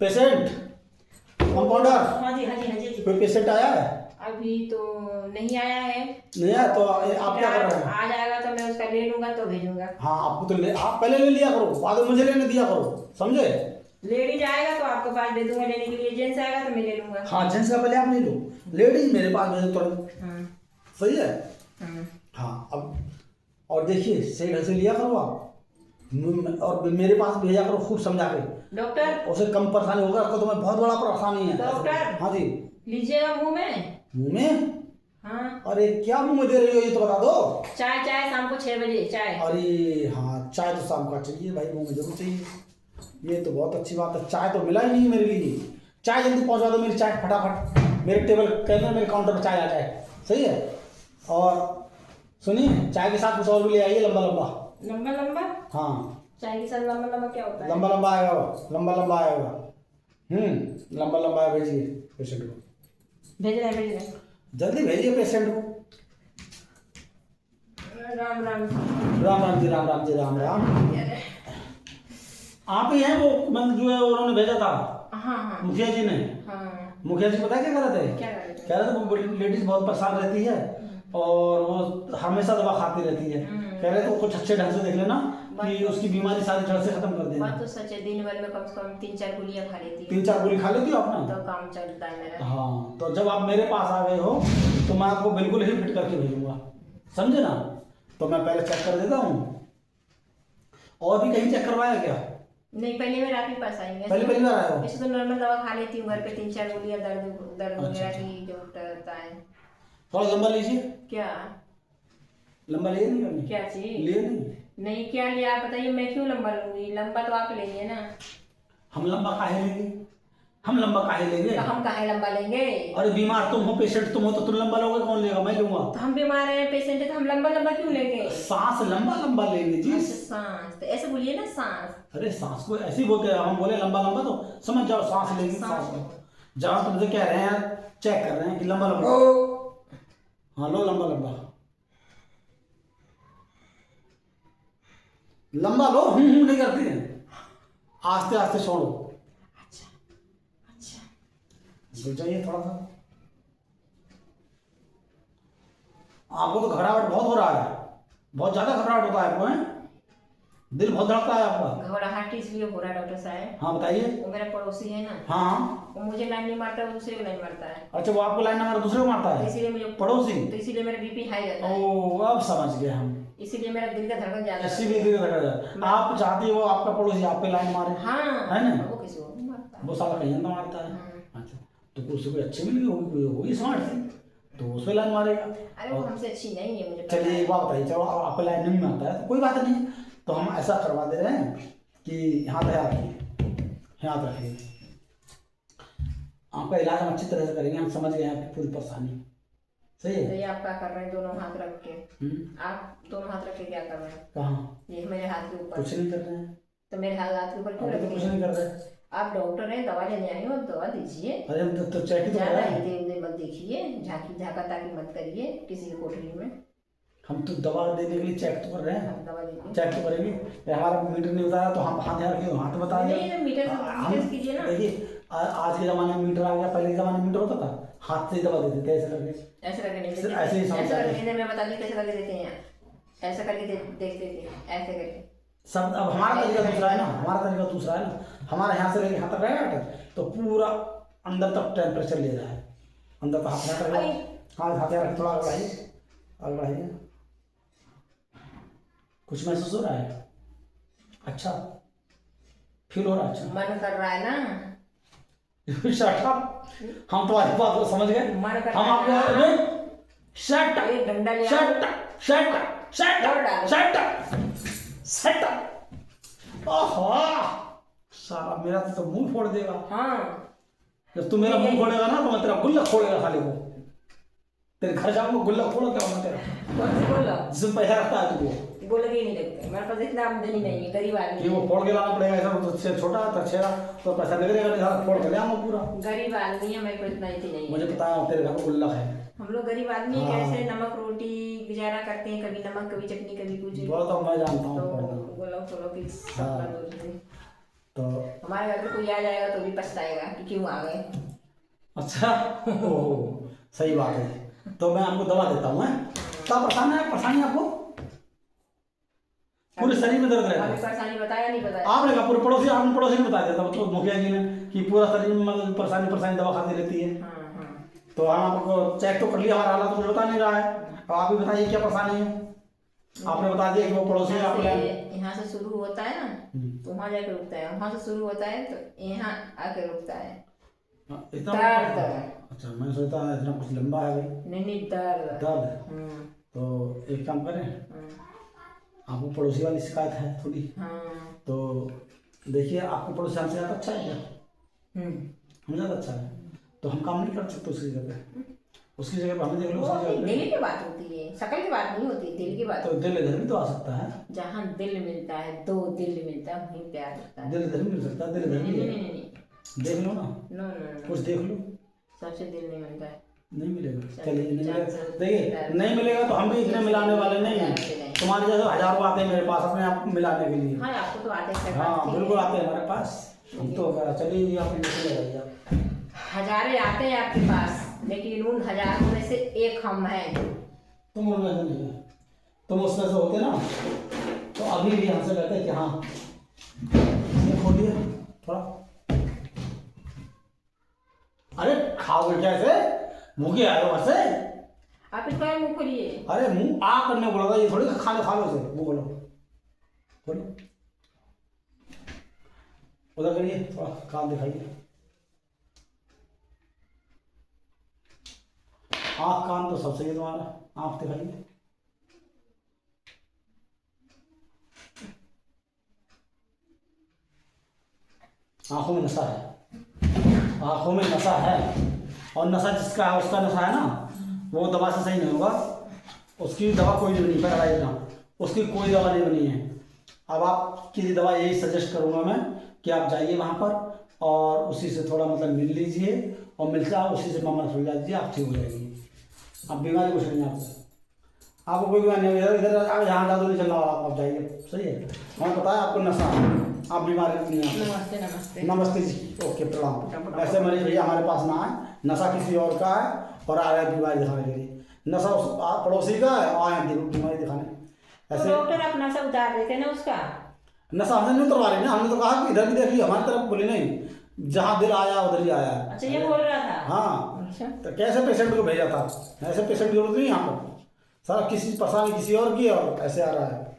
Patient, compounder, हाँ जी हाँ जी हाँ जी। कोई पेशेंट आया है? अभी तो नहीं आया है। नहीं आया तो आप क्या कर रहे हैं? आ जाएगा तो मैं उसका ले लूंगा तो भेजूंगा। हाँ आपको तो आप पहले ले लिया करो, बाद में मुझे लेने दिया करो, समझे? लेडीज आएगा तो आपके पास दे दूंगा लेने के लिए, जेंट्स आएगा तो मैं ले लूंगा। हाँ जेंट्स का पहले आप ले लो, लेडीज मेरे पास भेजो तुरंत। हाँ सही है। हाँ हाँ अब और देखिए सही ढंग से लिया करो आप, और मेरे पास भेजा करो खूब समझा के। डॉक्टर, उसे कम परेशानी होगा, आपको तो मैं बहुत बड़ा परेशानी है। डॉक्टर। हाँ जी। लीजिएगा मुंह में। मुंह में? हाँ। अरे क्या मुंह में दे रही हो ये तो बता दो। चाय, चाय शाम को 6 बजे चाय। अरे हाँ चाय तो शाम का चाहिए भाई, मुंह में जरूर चाहिए। ये तो बहुत अच्छी बात है, चाय तो मिला ही नहीं मेरे लिए। चाय जल्दी पहुंचा दो, मेरी चाय फटाफट मेरे टेबल कहना मेरे काउंटर पर चाय आ जाए। सही है। और सुनिए चाय के साथ कुछ और भी ले आइए, लंबा लंबा। लंबा लंबा? हाँ चाय के साथ लंबा लंबा क्या होता है? लंबा लंबा आएगा, लंबा लंबा आएगा। लंबा लंबा भेजिए पेशेंट को। भेज रहे भेज रहे। जल्दी भेजिए पेशेंट को। राम राम। राम राम जी, राम राम जी, राम राम। आप ही हैं वो मैं जो है उन्होंने भेजा था? हाँ हाँ मुखिया जी ने। हाँ। मुखिया जी पता है क्या कह रहे थे? क्या कर रहे थे? कह रहे थे वो लेडीज बहुत परेशान रहती है और वो हमेशा दवा खाती रहती है। कह रहे थे कुछ अच्छे ढंग से देख लेना कि उसकी बीमारी सारी जड़ से खत्म कर देना। बात तो सच है, दिन भर में कम से कम 3-4 गोलियां खा लेती है। 3-4 गोली खा लेती हो आप ना? तो काम चलता है मेरा। हाँ तो जब आप मेरे पास आ गए हो तो मैं आपको बिल्कुल ही फिट करके भेजूंगा, समझे ना? तो मैं पहले चेक कर देता हूँ। और भी कहीं चेक करवाया क्या? नहीं, पहले मैं आपके पास आई हूँ। पहली बार आए हो? वैसे तो नॉर्मल दवा खा लेती हूँ घर पे, 3-4 गोलियां दर्द अच्छा, वगैरह की जो होता है। थोड़ा लंबा लीजिए। क्या लंबा लिए नहीं करनी? क्या चीज? लिए नहीं? नहीं क्या लिया आप बताइए, मैं क्यों लंबा लूंगी? लंबा तो आप लेंगे ना। हम लंबा काहे लेंगे? हम लंबा काहे लेंगे? तो हम काहे लंबा लेंगे? अरे बीमार तुम हो, पेशेंट तुम हो, तो तुम लंबा लोगे, कौन लेगा? मैं लूंगा। तो हम बीमार हैं, पेशेंट है, तो हम लंबा लंबा क्यों लेंगे? सांस लंबा लंबा लेंगे जी। अच्छा, सांस तो ऐसे बोलिए ना, सांस। अरे सांस को ऐसे ही बोलते हैं, हम बोले लंबा लंबा तो समझ जाओ सांस लेंगे। सांस लो। जहाँ तुमसे कह रहे हैं चेक कर रहे हैं कि लंबा लंबा। हाँ लो लंबा लंबा, लंबा लो। नहीं करती है, आस्ते आस्ते छोड़ो। अच्छा अच्छा। रुक जाइए थोड़ा सा। आपको तो घबराहट बहुत हो रहा है, बहुत ज्यादा घबराहट होता है आपको, है? दिल बहुत धड़कता है आपका? घबराहट इसलिए हो रहा है डॉक्टर साहब। हाँ बताइए। वो मेरा पड़ोसी है ना। हाँ वो मुझे लाइन नहीं मारता, वो दूसरे को लाइन मारता है। अच्छा वो आपको लाइन नंबर दूसरे को मारता तो है? इसीलिए मुझे पड़ोसी? तो इसीलिए मेरा बीपी हाई रहता है। ओ अब समझ गए हम। इसीलिए मेरा दिल का धड़कन ज्यादा इसीलिए दिल धड़क जाता है। आप चाहती हो आपका पड़ोसी आप पे लाइन मारे? हाँ है ना? वो किसी को नहीं मारता। वो साला कहीं तो मारता है। अच्छा तो उससे कोई अच्छी मिली होगी, कोई होगी स्मार्ट सी, तो उस पे लाइन मारेगा। अरे वो हमसे अच्छी नहीं है, मुझे पता चलिए है। एक बात बताइए, चलो आप पे लाइन नहीं मारता है तो कोई बात नहीं, तो हम ऐसा करवा दे रहे हैं कि हाथ रखिए, हाथ रखिए। आपका इलाज हम अच्छी तरह से करेंगे, हम समझ गए हैं आपकी पूरी परेशानी। सही है। तो ये आप क्या कर रहे हैं? दोनों हाथ रख के। आप दोनों हाथ रख के क्या कर रहे हैं? कहाँ? ये मेरे हाथ के ऊपर। कुछ नहीं कर रहे हैं। तो मेरे हाथ के ऊपर क्यों अभी तो रख कुछ दिए? नहीं कर रहे। आप डॉक्टर हैं, दवा लेने आए हो, दवा दीजिए। अरे हम तो चेक ही तो कर ज्यादा रहे हैं। इधर उधर मत देखिए, झांकी झाका ताकि मत करिए किसी की कोठरी में। हम तो दवा देने के लिए चेक तो कर रहे हैं, आप दवा लीजिए। चेक तो करेंगे। हमारा मीटर नहीं बताया तो हम हाथ रखिए, हाथ बता दिया। नहीं, मीटर हम कीजिए ना। देखिए आज के ज़माने में मीटर आ गया, पहले के ज़माने में मीटर होता था, हाथ से ही दवा देते थे ऐसे करके। ऐसे करके नहीं देते। ऐसे ही समझ ऐसे जाते। करके मैं बता दी कैसे करके देते हैं। ऐसा करके देखते थे, ऐसे करके। सब अब हमारा तरीका दूसरा है ना, हमारा तरीका दूसरा है ना। हमारा यहाँ से लेके हाथ तक रहेगा तो पूरा अंदर तक टेम्परेचर ले रहा है, अंदर तक हाथ रहेगा। हाँ हाथ रख, थोड़ा बढ़ाइए, आगे बढ़ाइए। कुछ महसूस हो रहा है? अच्छा फील हो रहा है? अच्छा मन कर रहा है ना। शट अप, हम तुम्हारी बात को समझ गए। मन कर हम रहा आपको है। शट एक डंडा लिया। Shut shut shut shut shut. ओहो साला मेरा तो मुंह फोड़ देगा। हाँ जब तू मेरा मुंह फोड़ेगा ना तो मैं तेरा गुल्ला फोड़ेगा खाली को। तेरे घर जाऊंगा गुल्ला फोड़ के आऊंगा तेरा। कौन सी बोला? जिसमें पैसा रखता है तू वो बोला कि नहीं लगता, मेरे पास इतना आमदनी नहीं है, गरीब आदमी कि वो फोड़ के लाना पड़ेगा। ऐसा तो छेद छोटा है तो छेड़ा तो पैसा दे देगा, नहीं साला फोड़ के ले आऊंगा पूरा। गरीब आदमी है, मेरे को इतना ही नहीं है। मुझे पता है तेरे घर में गुल्ला है। हम लोग गरीब आदमी हाँ। कैसे नमक रोटी गुजारा करते हैं, कभी नमक कभी चटनी कभी कुछ। बोला तो मैं जानता हूँ। तो बोलो बोलो कि हाँ। तो हमारे घर पे कोई आ जाएगा तो भी पछताएगा कि क्यों आ गए। अच्छा, ओह सही बात है। तो मैं आपको दवा देता हूँ। क्या परेशानी आपको? पूरे शरीर में दर्द रहता अभी है? परेशानी बताया नहीं बताया? आपने कहा पूरे पड़ोसी, आपने पड़ोसी ने बता दिया था तो मुखिया जी ने कि पूरा शरीर में मतलब परेशानी दवा खाती रहती है। तो हम आपको चेक तो कर लिया, हमारा हालत तो कुछ बता नहीं रहा है। अब आप भी बताइए क्या परेशानी है। आपने बता दिया कि वो पड़ोसी है आपको। यहाँ से शुरू होता है ना तो वहाँ जाके रुकता है, वहाँ से शुरू होता है तो यहाँ आके रुकता है। इतना दर्द। अच्छा, मैं सोचता है इतना कुछ लंबा है भाई। नहीं दर्द। दर्द। तो एक काम करें, आपको पड़ोसी वाली शिकायत है थोड़ी, तो देखिए आपको पड़ोसी हमसे ज़्यादा अच्छा है क्या? हम ज़्यादा अच्छा है तो हम काम नहीं कर सकते उसकी जगह पे। उसकी जगह पे हमें देख लो, उसकी जगह पे। दिल की बात होती है, शकल की बात नहीं होती, दिल की बात। तो दिल इधर भी तो आ सकता है। जहाँ दिल मिलता है, दो दिल मिलता है, वहीं प्यार होता है। दिल इधर भी मिल सकता है, दिल इधर भी है। नहीं, देख लो ना, नो कुछ देख लो। सबसे दिल नहीं मिलता है। नहीं मिलेगा, चलिए नहीं मिलेगा। देखिए नहीं मिलेगा तो हम भी इतने मिलाने वाले नहीं हैं। तुम्हारे जैसे हजारों आते हैं मेरे पास अपने आप मिलाने के लिए। हाँ, आपको तो आते हैं। हाँ बिल्कुल आते हैं हमारे पास। हम तो चलिए आप ले जाइए। हजारे आते हैं आपके पास, लेकिन उन हजारों में से एक हम हैं। तुम उनमें से नहीं, तुम उसमें से होते ना तो अभी भी हमसे कहते कि हाँ ये खोलिए थोड़ा। अरे खाओगे कैसे? भूखे आए हो वैसे? आप इसका मुंह खोलिए। अरे मुंह आ करने बोला था, ये थोड़ी खाने खा लो से वो बोलो। खोलो उधर करिए, थोड़ा काम दिखाइए। आँख कान तो सब सही है तुम्हारा, आँख दिखाइए। आँखों में नशा है, आँखों में नशा है। और नशा जिसका है उसका नशा है ना, वो दवा से सही नहीं होगा। उसकी दवा कोई नहीं बनी, पैरालाइज ना, उसकी कोई दवा नहीं बनी है। अब आपकी दवा यही सजेस्ट करूँगा मैं कि आप जाइए वहाँ पर और उसी से थोड़ा मतलब मिल लीजिए और मिलता उसी से मामला सुलझा दीजिए, आप ठीक हो जाएगी। अब बीमारी कुछ नहीं आपको कोई बीमारी नहीं। इधर इधर आप यहाँ जादू नहीं चलने वाला, आप जाइए। सही है, हमें पता है आपको नशा, आप बीमारी नहीं है। नमस्ते नमस्ते। नमस्ते जी, ओके प्रणाम। ऐसे मरीज भैया हमारे पास ना आए, नशा किसी और का है और आ रहा है बीमारी दिखाने के लिए। नशा पड़ोसी का है और आए बीमारी दिखाने। ऐसे डॉक्टर आप नशा उतार देते ना उसका। नशा हमने नहीं उतरवा रही ना, हमने तो कहा कि इधर भी देखिए, हमारी तरफ बोली नहीं, जहाँ दिल आया उधर ही आया। अच्छा ये बोल रहा था। हाँ अच्छा तो कैसे पेशेंट को भेजा था? ऐसे पेशेंट की जरूरत नहीं यहाँ पर। सारा किसी परेशानी किसी और की और ऐसे आ रहा है।